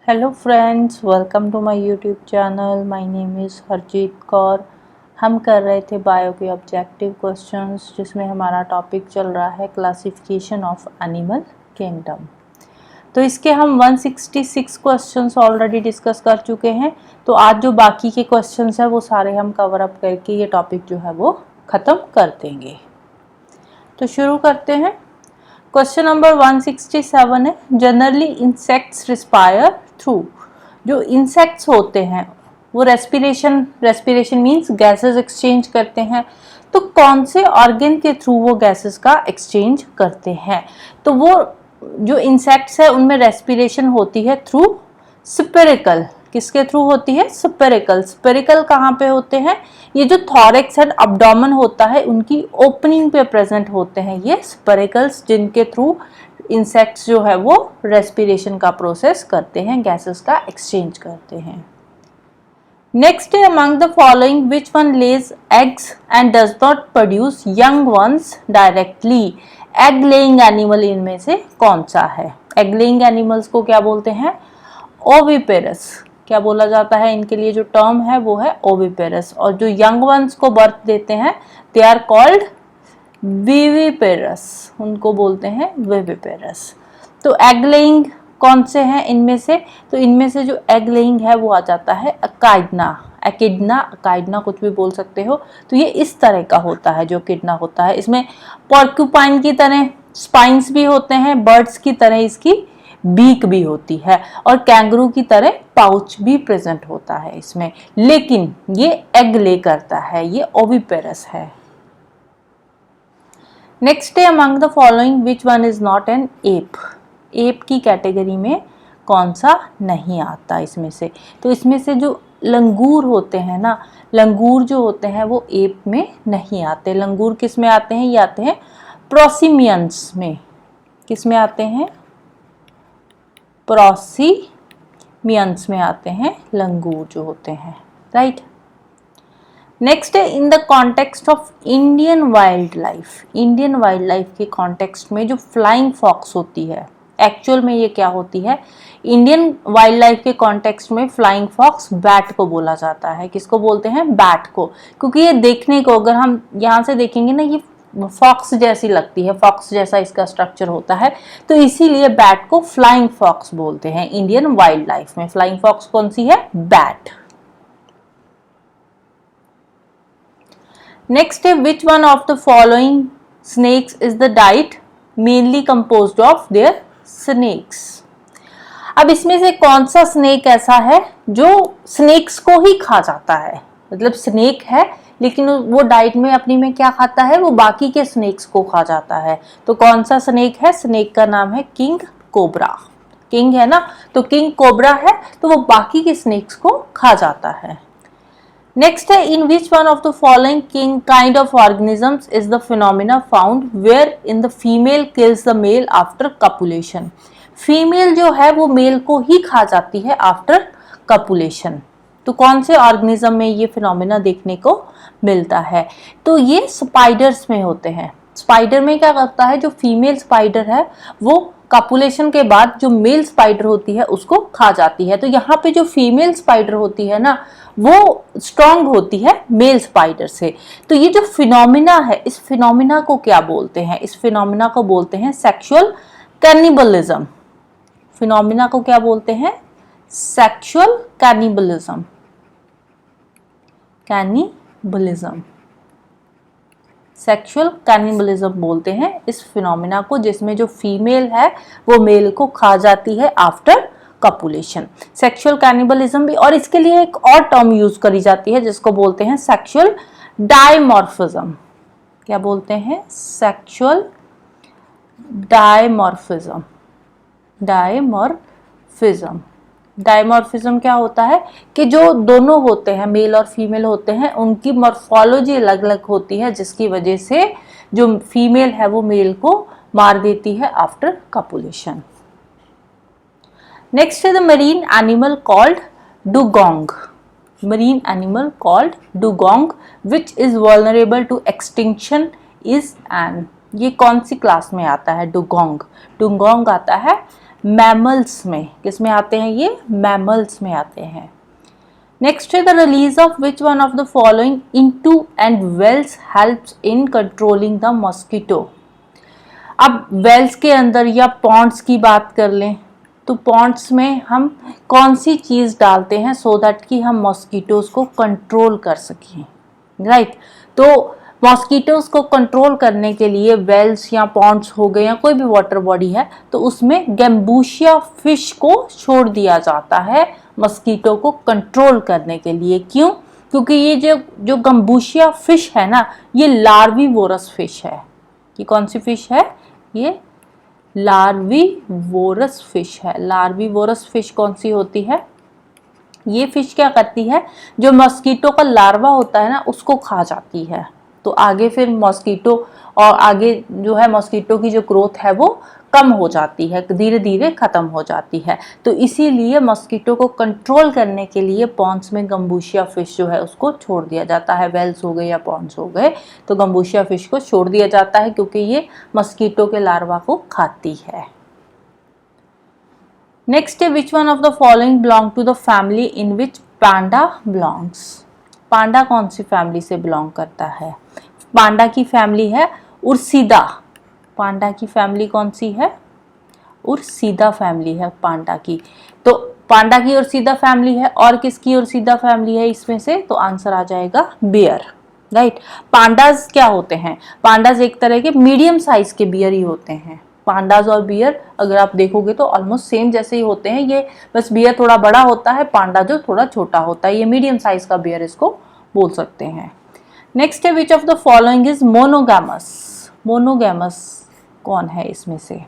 Hello friends, welcome to my YouTube channel. My name is Harjeet Kaur. हम कर रहे थे बायो के ऑब्जेक्टिव क्वेश्चंस, जिसमें हमारा टॉपिक चल रहा है क्लासिफिकेशन ऑफ एनिमल किंगडम। तो इसके हम 166 क्वेश्चंस ऑलरेडी डिस्कस कर चुके हैं। तो आज जो बाकी के क्वेश्चंस हैं वो सारे हम कवर अप करके ये टॉपिक जो है वो ख़त्म कर देंगे। तो शुरू करते हैं। क्वेश्चन नंबर 167 है, जनरली इंसेक्ट्स रिस्पायर थ्रू। जो इंसेक्ट्स होते हैं वो रेस्पिरेशन मींस गैसेस एक्सचेंज करते हैं। तो कौन से ऑर्गन के थ्रू वो गैसेस का एक्सचेंज करते हैं? तो वो जो इंसेक्ट्स है उनमें रेस्पिरेशन होती है थ्रू स्पेरिकल। किसके थ्रू होती है? स्पेरिकल। स्पेरिकल कहाँ पे होते हैं? ये जो थॉरेक्स एंड अब्डोमेन होता है उनकी ओपनिंग पे प्रेजेंट होते हैं ये स्पेरिकल्स, जिनके थ्रू इंसेक्ट्स जो है वो रेस्पिरेशन का प्रोसेस करते हैं, गैसेस का एक्सचेंज करते हैं। नेक्स्ट है, among the following which one Lay's eggs and does not produce young ones directly. Egg laying animal इनमें से कौन सा है? एग लेइंग एनिमल्स को क्या बोलते हैं? ओविपेरस। क्या बोला जाता है इनके लिए? जो टर्म है वो है ओविपेरस। और जो यंग वंस को बर्थ देते हैं दे आर कॉल्ड विविपेरस, उनको बोलते हैं विविपेरस। तो एग लेइंग कौन से हैं इनमें से? तो इनमें से जो एग लेइंग है वो आ जाता है अकाइडना। एकिडना, अकाइडना कुछ भी बोल सकते हो। तो ये इस तरह का होता है जो किडना होता है। इसमें पोर्क्यूपाइन की तरह स्पाइन्स भी होते हैं, बर्ड्स की तरह इसकी बीक भी होती है, और कैंगरू की तरह पाउच भी प्रेजेंट होता है इसमें। लेकिन ये एग ले करता है, ये ओविपेरस है। नेक्स्ट है, among the following which one is not an app. App की कैटेगरी में कौन सा नहीं आता इसमें से? तो इसमें से जो लंगूर होते हैं ना, लंगूर जो होते हैं वो एप में नहीं आते। लंगूर किस में आते हैं? ये आते हैं प्रोसिमियंस में। किस में आते हैं? प्रोसिमियंस में आते हैं लंगूर जो होते हैं, राइट। नेक्स्ट है, in the context of Indian wild life. Indian wild life के कॉन्टेक्स्ट में जो फ्लाइंग फॉक्स होती है, एक्चुअल में ये क्या होती है? इंडियन वाइल्ड लाइफ के कॉन्टेक्स्ट में फ्लाइंग फॉक्स बैट को बोला जाता है। किसको बोलते हैं? बैट को। क्योंकि ये देखने को, अगर हम यहाँ से देखेंगे ना, ये फॉक्स जैसी लगती है, फॉक्स जैसा इसका स्ट्रक्चर होता है, तो इसीलिए बैट को फ्लाइंग फॉक्स बोलते हैं। इंडियन वाइल्ड लाइफ में फ्लाइंग फॉक्स कौन सी है? बैट। नेक्स्ट है, which one of the following snakes is the diet mainly composed of their snakes. अब इसमें से कौन सा स्नेक ऐसा है जो स्नेक्स को ही खा जाता है? मतलब स्नेक है लेकिन वो डाइट में अपनी में क्या खाता है? वो बाकी के स्नेक्स को खा जाता है। तो कौन सा स्नेक है? स्नेक का नाम है किंग कोबरा। किंग है ना, तो किंग कोबरा है, तो वो बाकी के स्नेक्स को खा जाता है। नेक्स्ट है, in which one of the following king kind of organisms is the phenomena found where in the female kills the male after copulation. Female जो है वो मेल को ही खा जाती है आफ्टर कपुलेशन। तो कौन से ऑर्गेनिज्म में ये फिनोमिना देखने को मिलता है? तो ये स्पाइडर्स में होते हैं। स्पाइडर में क्या करता है? जो फीमेल स्पाइडर है वो कपुलेशन के बाद जो मेल स्पाइडर होती है उसको खा जाती है। तो यहाँ पे जो फीमेल स्पाइडर होती है ना, वो स्ट्रांग होती है मेल स्पाइडर से। तो ये जो फिनोमिना है, इस फिनोमिना को क्या बोलते हैं? इस फिनोमिना को बोलते हैं सेक्सुअल कैनिबलिज्म। फिनोमिना को क्या बोलते हैं? Sexual cannibalism. Cannibalism, sexual cannibalism बोलते हैं इस फिनोमिना को, जिसमें जो फीमेल है वो मेल को खा जाती है आफ्टर कपुलेशन। सेक्सुअल कैनिबलिज्म भी, और इसके लिए एक और टर्म यूज करी जाती है जिसको बोलते हैं सेक्सुअल डायमॉर्फिज्म। क्या बोलते हैं? Sexual dimorphism. डायमॉर्फिज्म, डायमॉर्फिज्म क्या होता है कि जो दोनों होते हैं, मेल और फीमेल होते हैं, उनकी मॉर्फोलॉजी अलग अलग होती है, जिसकी वजह से जो फीमेल है वो मेल को मार देती है आफ्टर कपुलेशन। नेक्स्ट है the marine animal called dugong. Marine animal called dugong which is vulnerable to extinction is an. ये कौन सी क्लास में आता है? डुगोंग। डुगोंग आता है मैमल्स में, किस में आते हैं ये? मैमल्स में आते हैं। नेक्स्ट है the release of which one of the following into and wells helps in controlling the mosquito. अब वेल्स के अंदर या पॉन्ड्स की बात कर लें तो पॉन्ड्स में हम कौन सी चीज़ डालते हैं सो दैट कि हम मॉस्किटोज को कंट्रोल कर सकें, राइट। तो मॉस्किटोज को कंट्रोल करने के लिए वेल्स या पॉन्ड्स हो गए या कोई भी वाटर बॉडी है तो उसमें गैम्बूशिया फिश को छोड़ दिया जाता है मॉस्किटो को कंट्रोल करने के लिए। क्यों? क्योंकि ये जो गम्बूशिया फिश है ना, ये लार्वीवोरस फिश है। ये कौन सी फिश है? ये लार्वीवोरस फिश है। लार्वीवोरस फिश कौन सी होती है? ये फिश क्या करती है, जो मॉस्किटो का लार्वा होता है ना उसको खा जाती है। तो आगे फिर मॉस्किटो और आगे जो है मॉस्किटो की जो ग्रोथ है वो कम हो जाती है, धीरे धीरे खत्म हो जाती है। तो इसीलिए मॉस्किटो को कंट्रोल करने के लिए पॉन्ड्स में गम्बूशिया फिश जो है उसको छोड़ दिया जाता है। वेल्स हो गए या पॉन्ड्स हो गए तो गम्बूशिया फिश को छोड़ दिया जाता है क्योंकि ये मॉस्किटो के लार्वा को खाती है। नेक्स्ट है which one of the following belong to the family in which panda belongs. Panda कौन सी फैमिली से बिलोंग करता है? पांडा की फैमिली है उर्सीदा। पांडा की फैमिली कौन सी है? उर्सीदा फैमिली है पांडा की। तो पांडा की उर्सीदा फैमिली है। और किसकी उर्सीदा फैमिली है इसमें से? तो आंसर आ जाएगा बियर, राइट। पांडाज क्या होते हैं? पांडाज एक तरह के मीडियम साइज के बियर ही होते हैं। पांडाज और बियर अगर आप देखोगे तो ऑलमोस्ट सेम जैसे ही होते हैं, ये बस बियर थोड़ा बड़ा होता है, पांडा जो थोड़ा छोटा होता है। ये मीडियम साइज का बियर इसको बोल सकते हैं। नेक्स्ट है which of the following is monogamous. Monogamous कौन है इसमें से?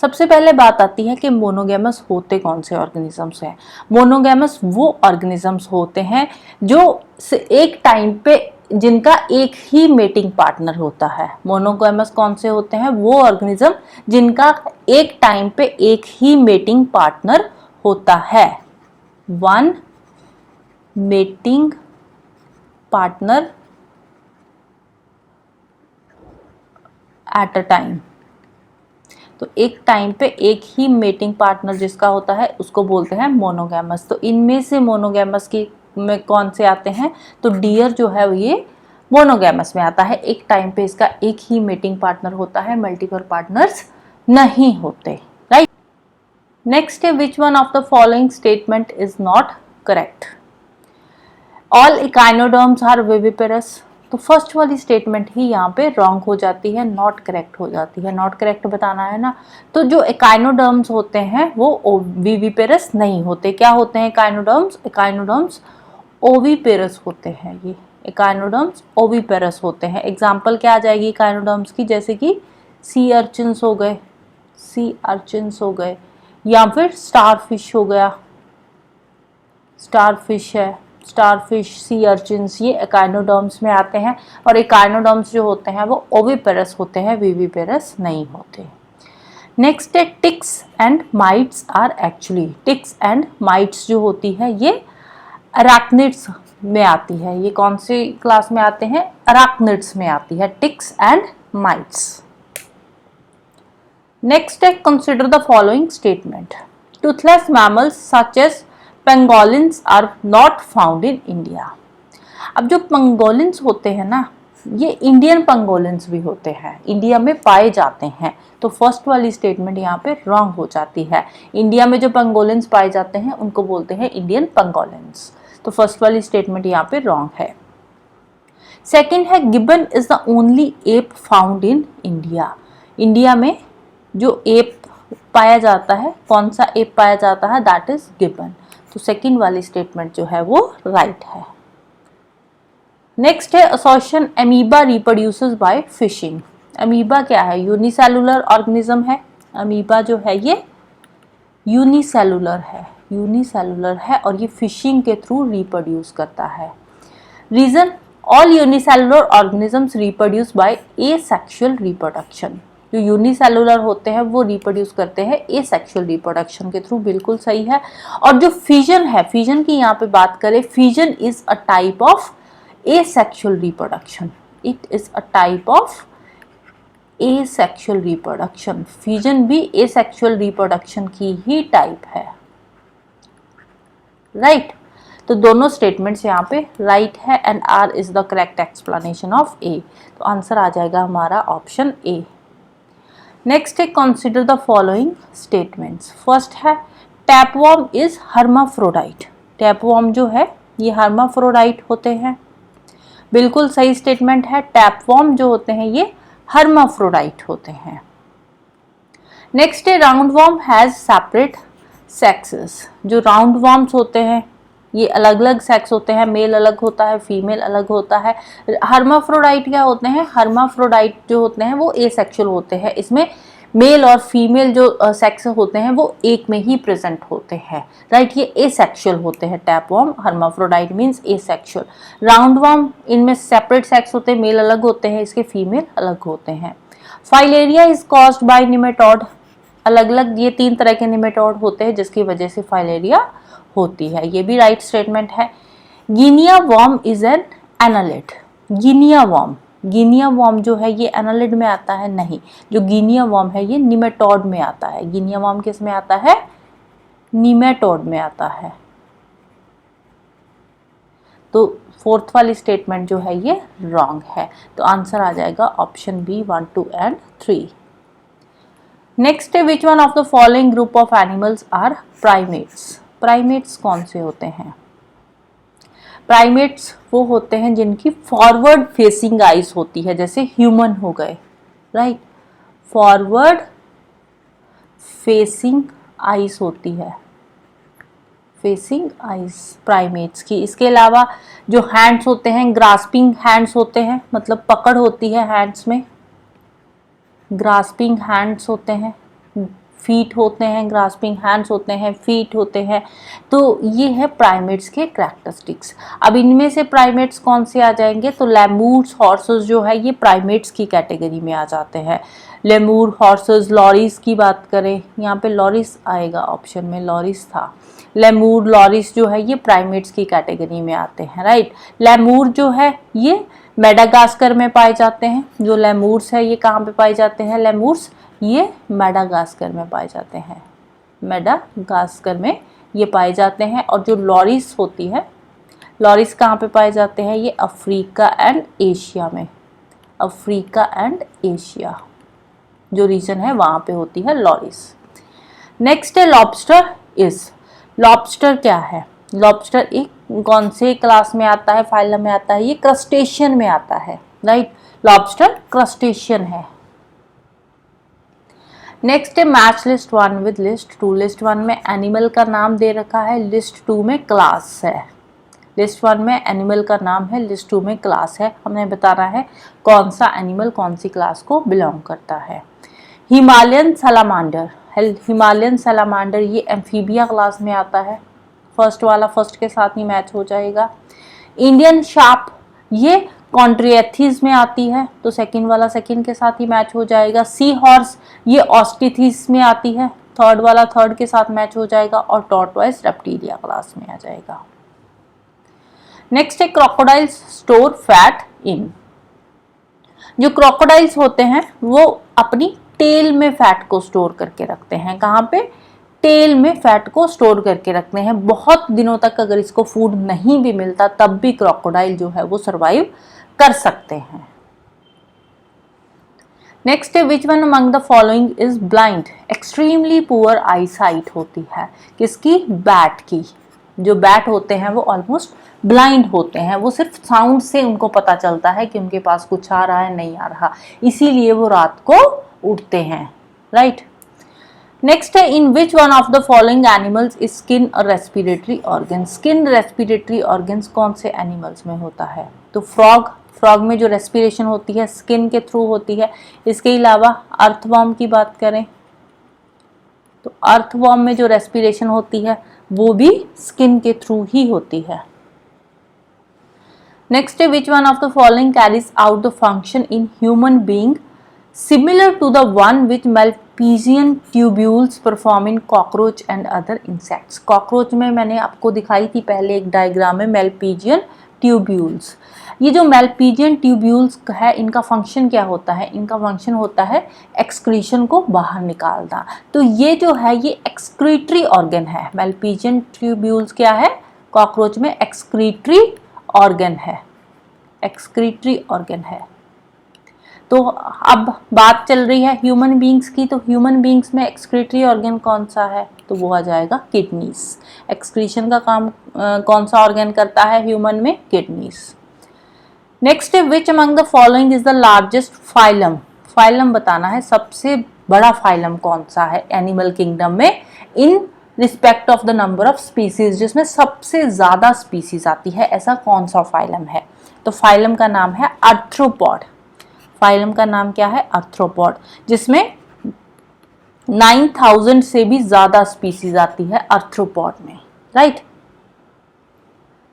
सबसे पहले बात आती है कि मोनोगैमस होते कौन से ऑर्गेनिजम्स हैं। मोनोगैमस वो ऑर्गेनिजम्स होते हैं जो एक टाइम पे जिनका एक ही मेटिंग पार्टनर होता है। मोनोगैमस कौन से होते हैं? वो ऑर्गेनिज्म जिनका एक टाइम पे एक ही मेटिंग पार्टनर होता है। One mating partner at a time. तो एक टाइम पे एक ही मेटिंग पार्टनर जिसका होता है उसको बोलते हैं मोनोगैमस। तो इनमें से मोनोगैमस की में कौन से आते हैं? तो डियर जो है ये मोनोगैमस में आता है। एक टाइम पे इसका एक ही मेटिंग पार्टनर होता है, मल्टीपल पार्टनर्स नहीं होते, राइट। नेक्स्ट है which one of the following statement is not correct. All echinoderms are viviparous. तो फर्स्ट वाली स्टेटमेंट ही यहाँ पे रॉन्ग हो जाती है, नॉट करेक्ट हो जाती है। नॉट करेक्ट बताना है ना, तो जो इकाइनोडर्म्स होते हैं वो विविपेरस नहीं होते। क्या होते हैं इकाइनोडर्म्स? इकाइनोडर्म्स ओविपेरस होते हैं। ये इकाइनोडर्म्स ओविपेरस होते हैं। एग्जाम्पल क्या आ जाएगी इकाइनोडर्म्स की? जैसे कि सी अर्चिन्स हो गए, सी अर्चिन्स हो गए, या फिर स्टारफिश हो गया, स्टारफिश है, स्टारफिश, सी अर्चिन्स, ये इकाइनोडर्म्स में आते हैं। और इकाइनोडर्म्स जो होते हैं वो ओविपेरस होते हैं, विविपेरस नहीं होते। नेक्स्ट है ticks and mites are actually. Ticks and mites जो होती है ये अराक्निड्स में आती है। ये कौन सी क्लास में आते हैं? अराक्निड्स में आती है टिक्स एंड माइट्स। नेक्स्ट है consider the following statement. Toothless mammals such as pangolins are not found in India. अब जो पेंगोलिन्स होते हैं ना, ये इंडियन पेंगोलिन्स भी होते हैं, इंडिया में पाए जाते हैं। तो फर्स्ट वाली स्टेटमेंट यहाँ पे रॉन्ग हो जाती है। इंडिया में जो पेंगोलिन्स पाए जाते हैं उनको बोलते हैं इंडियन पेंगोलिन्स। तो फर्स्ट वाली स्टेटमेंट यहाँ पे रॉन्ग है। सेकेंड है gibbon is the only app found in India. India में जो एप पाया जाता है, कौन सा एप पाया जाता है? That is gibbon. तो सेकेंड वाली स्टेटमेंट जो है वो राइट है। नेक्स्ट है assertion amoeba reproduces by fishing. Amoeba क्या है? यूनिसेलुलर ऑर्गेनिज्म है। अमीबा जो है ये यूनिसेलुलर है, यूनिसेलुलर है और ये फिशिंग के थ्रू रिप्रोड्यूस करता है। Reason, all unicellular organisms reproduce by asexual reproduction. जो यूनिसेलुलर होते हैं वो रिप्रोड्यूस करते हैं एसेक्सुअल रिप्रोडक्शन के थ्रू, बिल्कुल सही है। और जो फिजन है, फिजन की यहाँ पे बात करें, fission is a type of asexual reproduction. It is a type of asexual reproduction, fission भी एसेक्सुअल रिप्रोडक्शन की ही टाइप है, राइट। तो दोनों स्टेटमेंट्स यहाँ पे राइट है and R is the correct explanation of A. तो आंसर आ जाएगा हमारा ऑप्शन ए। नेक्स्ट है consider the following statements. First है टैपवॉर्म इज हर्माफ्रोडाइट। टैपवॉर्म जो है ये हर्माफ्रोडाइट होते हैं, बिल्कुल सही स्टेटमेंट है। टैपवॉर्म जो होते हैं ये हर्माफ्रोडाइट होते हैं। नेक्स्ट है राउंडवॉर्म हैज सेपरेट सेक्सेस। जो राउंडवॉर्म्स होते हैं ये अलग अलग सेक्स होते हैं, मेल अलग होता है, फीमेल अलग होता है। हर्माफ्रोडाइट क्या होते हैं, हर्माफ्रोडाइट जो होते हैं वो एसेक्सुअल होते हैं, इसमें मेल और फीमेल जो सेक्स होते हैं वो एक में ही प्रेजेंट होते हैं, राइट। ये एसेक्सुअल होते हैं टैपवॉर्म, हर्माफ्रोडाइट मींस एसेक्सुअल। राउंडवॉर्म इनमें सेपरेट सेक्स होते हैं, मेल अलग होते हैं, इसके फीमेल अलग होते हैं। Filaria is caused by nematode. अलग अलग ये 3 तरह के निमेटोड होते हैं जिसकी वजह से फाइलेरिया होती है, ये भी राइट स्टेटमेंट है। Guinea worm is an annelid. Guinea worm जो है ये एनालिड में आता है, नहीं। जो गिनिया वॉर्म है ये निमेटोड में आता है। गिनिया वॉर्म किस में आता है, निमेटोड में आता है। तो फोर्थ वाली स्टेटमेंट जो है ये रॉन्ग है। तो आंसर आ जाएगा ऑप्शन बी 1, 2 एंड 3। नेक्स्ट है which one of the following group of animals are primates. Primates कौन से होते हैं, प्राइमेट्स वो होते हैं जिनकी फॉरवर्ड फेसिंग आइज होती है, जैसे ह्यूमन हो गए, राइट। फॉरवर्ड फेसिंग आइज होती है, फेसिंग आइज प्राइमेट्स की। इसके अलावा जो हैंड्स होते हैं ग्रास्पिंग हैंड्स होते हैं, मतलब पकड़ होती है हैंड्स में, ग्रास्पिंग हैंड्स होते हैं। फीट होते हैं, ग्रास्पिंग हैंड्स होते हैं, फीट होते हैं। तो ये है प्राइमेट्स के कैरेक्टरिस्टिक्स। अब इनमें से प्राइमेट्स कौन से आ जाएंगे, तो लेमूर्स, हॉर्सेस जो है ये प्राइमेट्स की कैटेगरी में आ जाते हैं। लेमूर, हॉर्सेस, लॉरिस की बात करें, यहाँ पे लॉरिस आएगा ऑप्शन में, लॉरिस था। लेमूर, लॉरिस जो है ये प्राइमेट्स की कैटेगरी में आते हैं, राइट। लेमूर जो है ये मेडागास्कर में पाए जाते हैं। जो लेमूर्स है ये कहाँ पे पाए जाते हैं, लेमूर्स ये मेडागास्कर में पाए जाते हैं, मेडागास्कर में ये पाए जाते हैं। और जो लॉरिस होती है, लॉरिस कहाँ पे पाए जाते हैं, ये अफ्रीका एंड एशिया में, अफ्रीका एंड एशिया जो रीजन है वहाँ पे होती है लॉरिस। नेक्स्ट है लॉबस्टर इज। लॉबस्टर क्या है, लॉबस्टर एक कौन से क्लास में आता है, फाइलम में आता है, ये क्रस्टेशियन में आता है, राइट। लॉबस्टर क्रस्टेशियन है। नेक्स्ट है match list 1 with list 2। List 1 में एनिमल का नाम दे रखा है, लिस्ट 2 में क्लास है। लिस्ट 1 में एनिमल का नाम है, लिस्ट 2 में क्लास है। हमने बताना है कौन सा एनिमल कौन सी क्लास को बिलोंग करता है। हिमालयन सलामांडर, हिमालयन सलामांडर ये एम्फीबिया क्लास में आता है। फर्स्ट वाला फर्स्ट के साथ ही मैच हो जाएगा। इंडियन शार्प ये कॉन्ट्रिएथीज में आती है, तो सेकंड वाला सेकंड के साथ ही मैच हो जाएगा। सी हॉर्स ये ऑस्टिथीज में आती है, थर्ड वाला थर्ड के साथ मैच हो जाएगा। और टॉर्टोइस रेप्टिलिया क्लास में आ जाएगा। नेक्स्ट है क्रोकोडाइल्स स्टोर फैट इन। जो क्रोकोडाइल्स होते हैं वो अपनी टेल में फैट को स्टोर करके रखते हैं। कहाँ पे, टेल में फैट को स्टोर करके रखते हैं। बहुत दिनों तक अगर इसको फूड नहीं भी मिलता तब भी क्रोकोडाइल जो है वो सरवाइव कर सकते हैं। नेक्स्ट है which one among the following is blind. Extremely poor I site होती है किसकी, बैट की। जो बैट होते हैं वो ऑलमोस्ट ब्लाइंड होते हैं, वो सिर्फ साउंड से उनको पता चलता है कि उनके पास कुछ आ रहा है नहीं आ रहा, इसीलिए वो रात को उठते हैं, राइट। नेक्स्ट है in which one of the following animals is skin और respiratory organ. Skin respiratory organs कौन से एनिमल्स में होता है, तो फ्रॉग, फ्रॉग में जो रेस्पिरेशन होती है स्किन के थ्रू होती है। इसके अलावा अर्थवॉर्म की बात करें तो अर्थवॉर्म में जो रेस्पिरेशन होती है वो भी स्किन के थ्रू ही होती है। नेक्स्ट है which one of the following carries out the function in human being similar to the one which malpighian tubules perform in cockroach and other insects. Cockroach में मैंने आपको दिखाई थी पहले एक डायग्राम में मेलपीजियन ट्यूब्यूल्स, ये जो मैलपीजियन ट्यूब्यूल्स है इनका फंक्शन क्या होता है, इनका फंक्शन होता है एक्सक्रीशन को बाहर निकालना। तो ये जो है ये एक्सक्रीटरी ऑर्गन है। मैलपीजियन ट्यूब्यूल्स क्या है, कॉकरोच में एक्सक्रीटरी ऑर्गन है, एक्सक्रीटरी ऑर्गन है। तो अब बात चल रही है ह्यूमन बींग्स की, तो ह्यूमन बींग्स में एक्सक्रीटरी ऑर्गन कौन सा है, तो वो आ जाएगा किडनीज। एक्सक्रीशन का काम कौन सा ऑर्गन करता है ह्यूमन में, किडनीज। नेक्स्ट है which among the following is the largest phylum. Phylum बताना है, सबसे बड़ा फाइलम कौन सा है एनिमल किंगडम में in respect of the number of species, जिसमें सबसे ज्यादा स्पीसीज आती है, ऐसा कौन सा फाइलम है। तो फाइलम का नाम है आर्थ्रोपॉड। फाइलम का नाम क्या है, आर्थ्रोपॉड, जिसमें 9000 से भी ज्यादा स्पीसीज आती है आर्थ्रोपॉड में, राइट।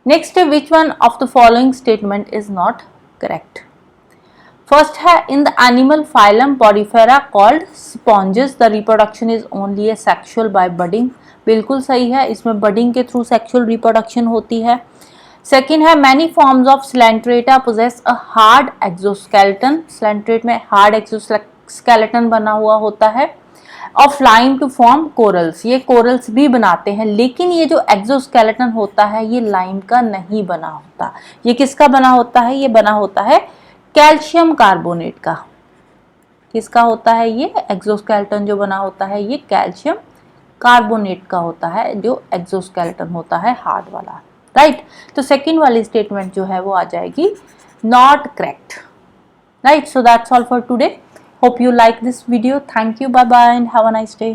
नेक्स्ट है which one of the following statement is not correct. First है in the animal phylum Porifera called sponges the reproduction is only asexual by budding. बिल्कुल सही है, इसमें बडिंग के थ्रू सेक्सुअल रिप्रोडक्शन होती है। Second है many forms of coelenterata possess a hard exoskeleton. Coelenterate में हार्ड एक्सोस्केलेटन बना हुआ होता है। Of lime to form corals, ये कोरल्स भी बनाते हैं, लेकिन ये जो एक्सोस्केलेटन होता है ये लाइम का नहीं बना होता। ये किसका बना होता है, ये बना होता है कैल्शियम कार्बोनेट का। किसका होता है ये एक्सोस्केलेटन जो बना होता है, ये कैल्शियम कार्बोनेट का होता है, जो एक्सोस्केलेटन होता है हार्ड वाला, राइट। तो सेकेंड वाली स्टेटमेंट जो है वो आ जाएगी not correct, right. So that's all for today. Hope you like this video. Thank you. Bye bye and have a nice day.